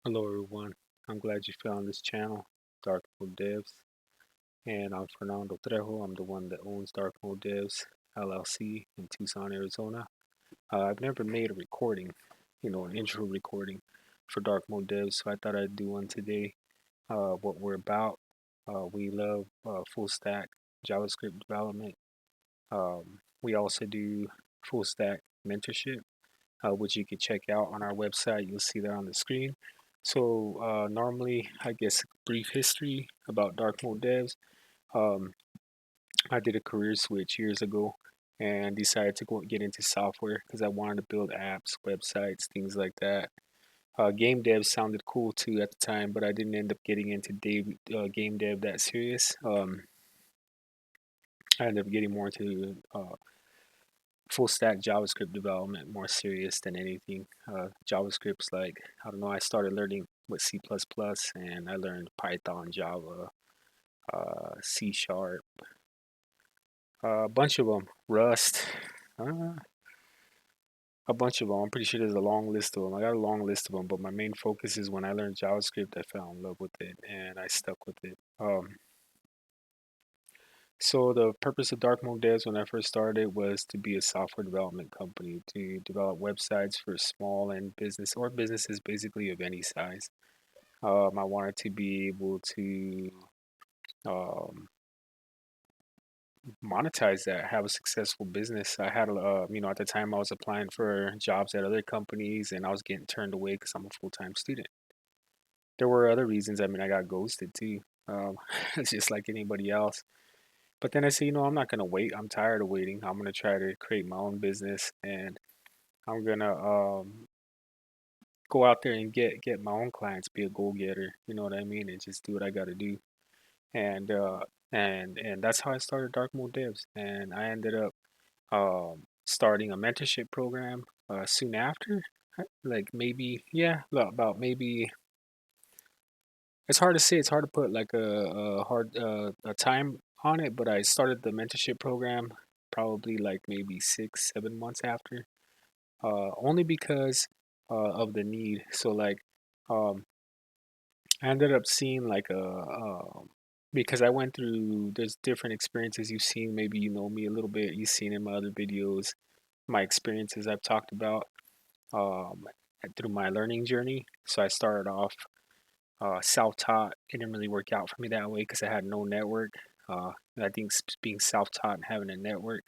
Hello everyone, I'm glad you found this channel, DarkMode Devs, and I'm Fernando Trejo. I'm the one that owns DarkMode Devs LLC in Tucson, Arizona. I've never made a recording, an intro recording for DarkMode Devs, so I thought I'd do one today. What we're about, we love full stack JavaScript development. We also do full stack mentorship, which you can check out on our website. You'll see that on the screen. So normally, I guess brief history about DarkMode Devs. Um, I did a career switch years ago and decided to go get into software because I wanted to build apps, websites, things like that. Game dev sounded cool too at the time, but I didn't end up getting into game dev that serious. I ended up getting more into full stack JavaScript development, more serious than anything. JavaScript's like, I don't know, I started learning with C++ and I learned Python, Java, C Sharp, a bunch of them, Rust, uh, a bunch of them. I'm pretty sure there's a long list of them. I got a long list of them, but my main focus is when I learned JavaScript, I fell in love with it and I stuck with it. So the purpose of Dark Mode Devs when I first started was to be a software development company to develop websites for small and business or businesses basically of any size. I wanted to be able to um, monetize that, have a successful business. I had, at the time I was applying for jobs at other companies and I was getting turned away because I'm a full-time student. There were other reasons. I mean, I got ghosted too. It's just like anybody else. But then I say, I'm not gonna wait. I'm tired of waiting. I'm gonna try to create my own business, and I'm gonna go out there and get my own clients, be a go getter. You know what I mean? And just do what I gotta do. And and that's how I started Dark Mode Devs. And I ended up starting a mentorship program soon after. Like maybe, yeah, about maybe. It's hard to say. It's hard to put like a time on it. But I started the mentorship program probably like maybe 6, 7 months after. Only because of the need. So like, um, I ended up seeing like because I went through. There's different experiences you've seen. Maybe you know me a little bit. You've seen in my other videos my experiences I've talked about um, through my learning journey. So I started off self-taught. It didn't really work out for me that way because I had no network. I think being self-taught and having a network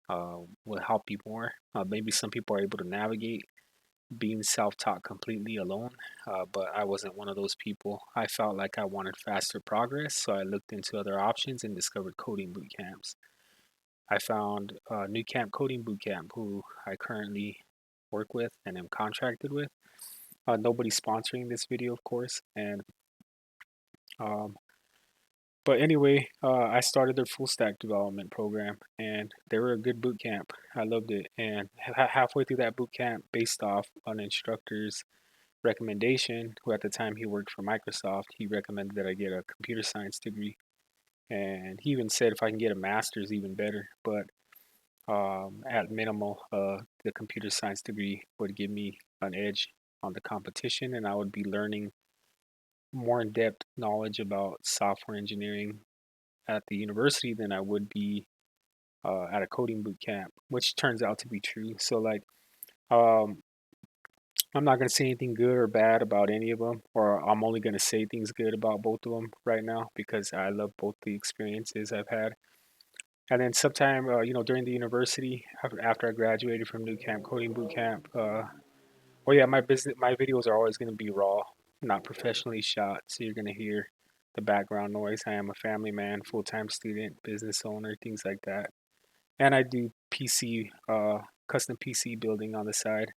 will help you more. Maybe some people are able to navigate being self-taught completely alone, but I wasn't one of those people. I felt like I wanted faster progress, so I looked into other options and discovered coding boot camps. I found New Camp Coding Bootcamp, who I currently work with and am contracted with. Nobody's sponsoring this video, of course, and um, but anyway, I started their full stack development program, and they were a good boot camp. I loved it, and halfway through that boot camp, based off an instructor's recommendation, who at the time he worked for Microsoft, he recommended that I get a computer science degree, and he even said if I can get a master's, even better. But at minimal, the computer science degree would give me an edge on the competition, and I would be learning more in-depth knowledge about software engineering at the university than I would be at a coding boot camp, which turns out to be true. So like, um, I'm not gonna say anything good or bad about any of them, or I'm only gonna say things good about both of them right now because I love both the experiences I've had. And then sometime, during the university, after I graduated from New Camp Coding Boot Camp, well, yeah, my videos are always gonna be raw, not professionally shot, so you're gonna hear the background noise. I am a family man, full-time student, business owner, things like that. And I do custom PC building on the side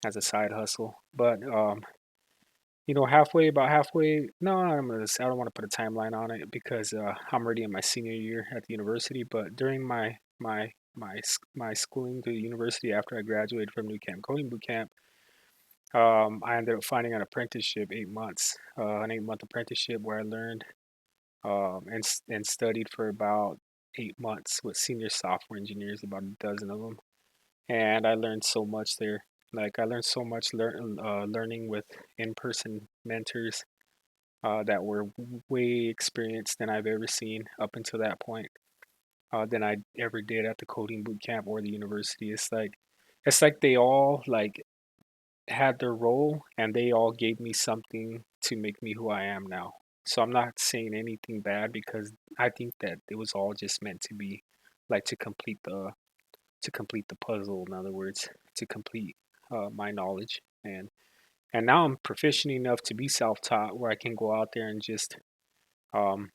as a side hustle. But about halfway. No, I don't want to put a timeline on it because I'm already in my senior year at the university. But during my schooling through the university after I graduated from New Camp Coding Boot Camp, I ended up finding an apprenticeship, 8 months, an 8 month apprenticeship where I learned and studied for about 8 months with senior software engineers, about a dozen of them, and I learned so much there. Like I learned so much learning with in-person mentors that were way experienced than I've ever seen up until that point, than I ever did at the coding boot camp or the university. It's like they all like had their role and they all gave me something to make me who I am now. So I'm not saying anything bad because I think that it was all just meant to be, like to complete the puzzle. In other words, to complete my knowledge, and now I'm proficient enough to be self-taught, where I can go out there and just um,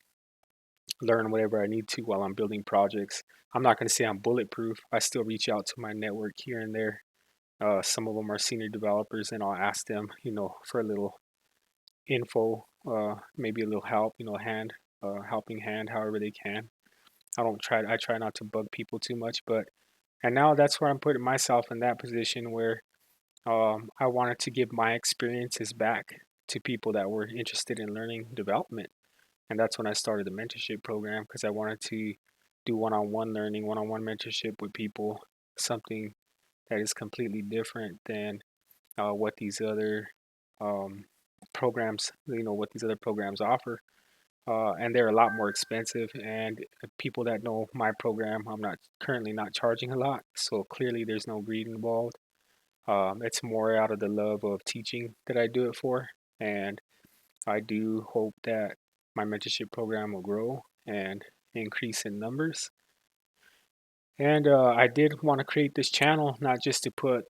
learn whatever I need to while I'm building projects. I'm not going to say I'm bulletproof. I still reach out to my network here and there. Some of them are senior developers, and I'll ask them, for a little info, maybe a little help, helping hand, however they can. I try not to bug people too much, and now that's where I'm putting myself in that position where I wanted to give my experiences back to people that were interested in learning development. And that's when I started the mentorship program because I wanted to do one-on-one learning, one-on-one mentorship with people, something that is completely different than what these other um, programs, what these other programs offer. And they're a lot more expensive. And people that know my program, I'm not currently not charging a lot, so clearly there's no greed involved. It's more out of the love of teaching that I do it for, and I do hope that my mentorship program will grow and increase in numbers. And I did want to create this channel, not just to put,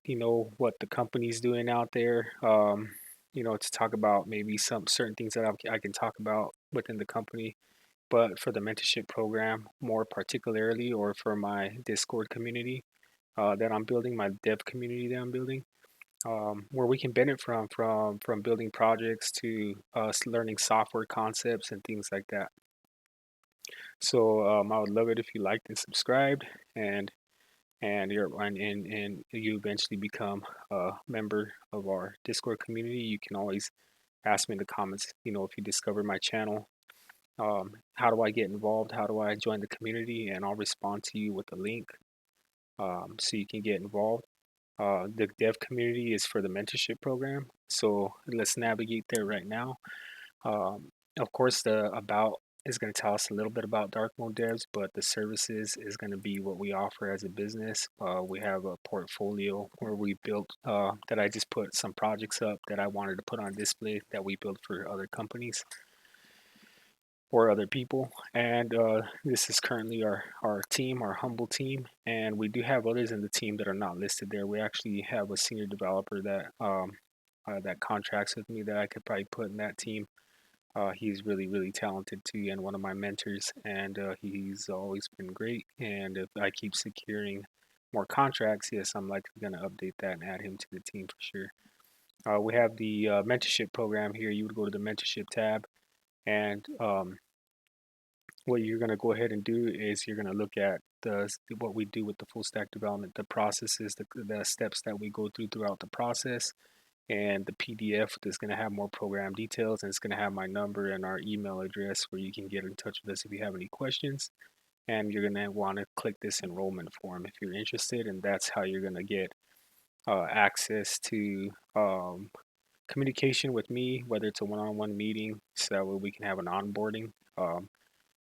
what the company's doing out there, to talk about maybe some certain things that I can talk about within the company, but for the mentorship program more particularly, or for my Discord community that I'm building, my dev community that I'm building, where we can benefit from building projects to us learning software concepts and things like that. So I would love it if you liked and subscribed, and and you eventually become a member of our Discord community. You can always ask me in the comments, if you discover my channel, how do I get involved? How do I join the community? And I'll respond to you with a link so you can get involved. The dev community is for the mentorship program. So let's navigate there right now. Um, of course, the about is going to tell us a little bit about DarkMode Devs, but the services is going to be what we offer as a business. We have a portfolio where we built that I just put some projects up that I wanted to put on display that we built for other companies or other people. And this is currently our team, our humble team. And we do have others in the team that are not listed there. We actually have a senior developer that contracts with me that I could probably put in that team. He's really, really talented too, and one of my mentors, and he's always been great. And if I keep securing more contracts, yes, I'm likely going to update that and add him to the team for sure. We have the mentorship program here. You would go to the mentorship tab, and what you're going to go ahead and do is you're going to look at what we do with the full stack development, the processes, the steps that we go through throughout the process, and the PDF that's going to have more program details, and it's going to have my number and our email address where you can get in touch with us if you have any questions. And you're going to want to click this enrollment form if you're interested, and that's how you're going to get access to communication with me, whether it's a one-on-one meeting, so that way we can have an onboarding.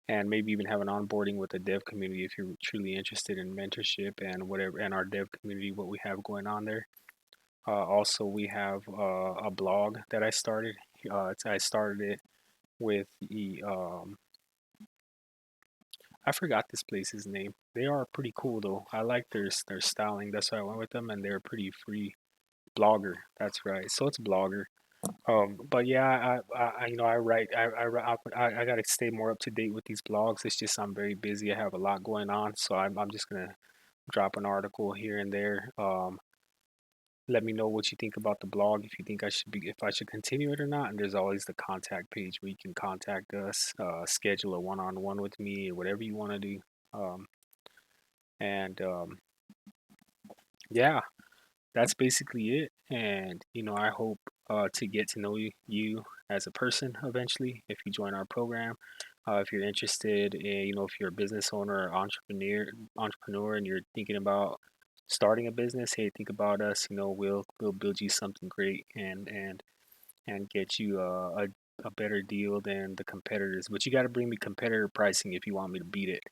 And maybe even have an onboarding with the dev community if you're truly interested in mentorship and whatever, and our dev community, what we have going on there. Also, we have a blog that I started. I started it with I forgot this place's name. They are pretty cool though. I like their styling. That's why I went with them, and they're pretty free. Blogger, that's right. So it's Blogger. But yeah, I write. I gotta stay more up to date with these blogs. It's just I'm very busy. I have a lot going on, so I'm just gonna drop an article here and there. Let me know what you think about the blog, if you think if I should continue it or not. And there's always the contact page where you can contact us, schedule a one-on-one with me, or whatever you want to do. Um, and Yeah, that's basically it. And I hope to get to know you as a person eventually if you join our program. If you're interested in, if you're a business owner or entrepreneur, and you're thinking about starting a business, hey, think about us. You know, we'll build you something great and get you a better deal than the competitors. But you got to bring me competitor pricing if you want me to beat it.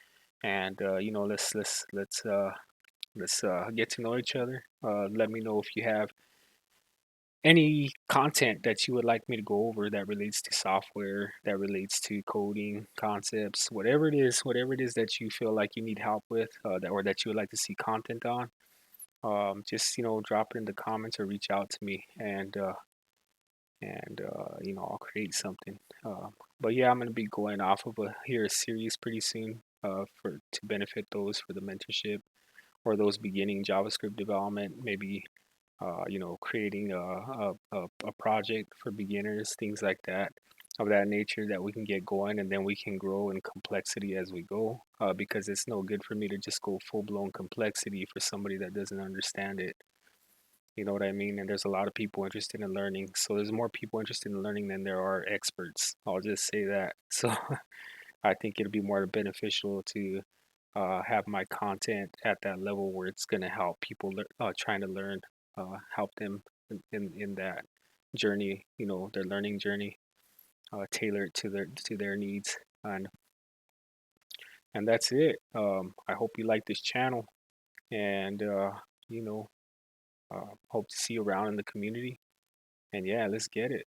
And you know, let's get to know each other. Let me know if you have any content that you would like me to go over that relates to software, that relates to coding concepts, whatever it is that you feel like you need help with, or that you would like to see content on. Just drop it in the comments or reach out to me, and you know, I'll create something. But yeah, I'm gonna be going off of a series pretty soon, for to benefit those for the mentorship or those beginning JavaScript development, maybe creating a project for beginners, things like that, of that nature that we can get going, and then we can grow in complexity as we go. Because it's no good for me to just go full blown complexity for somebody that doesn't understand it. You know what I mean? And there's a lot of people interested in learning. So there's more people interested in learning than there are experts. I'll just say that. So I think it'll be more beneficial to have my content at that level where it's going to help people trying to learn, help them in that journey, you know, their learning journey, tailor it to their needs, and that's it. I hope you like this channel, and you know, hope to see you around in the community. And yeah, let's get it.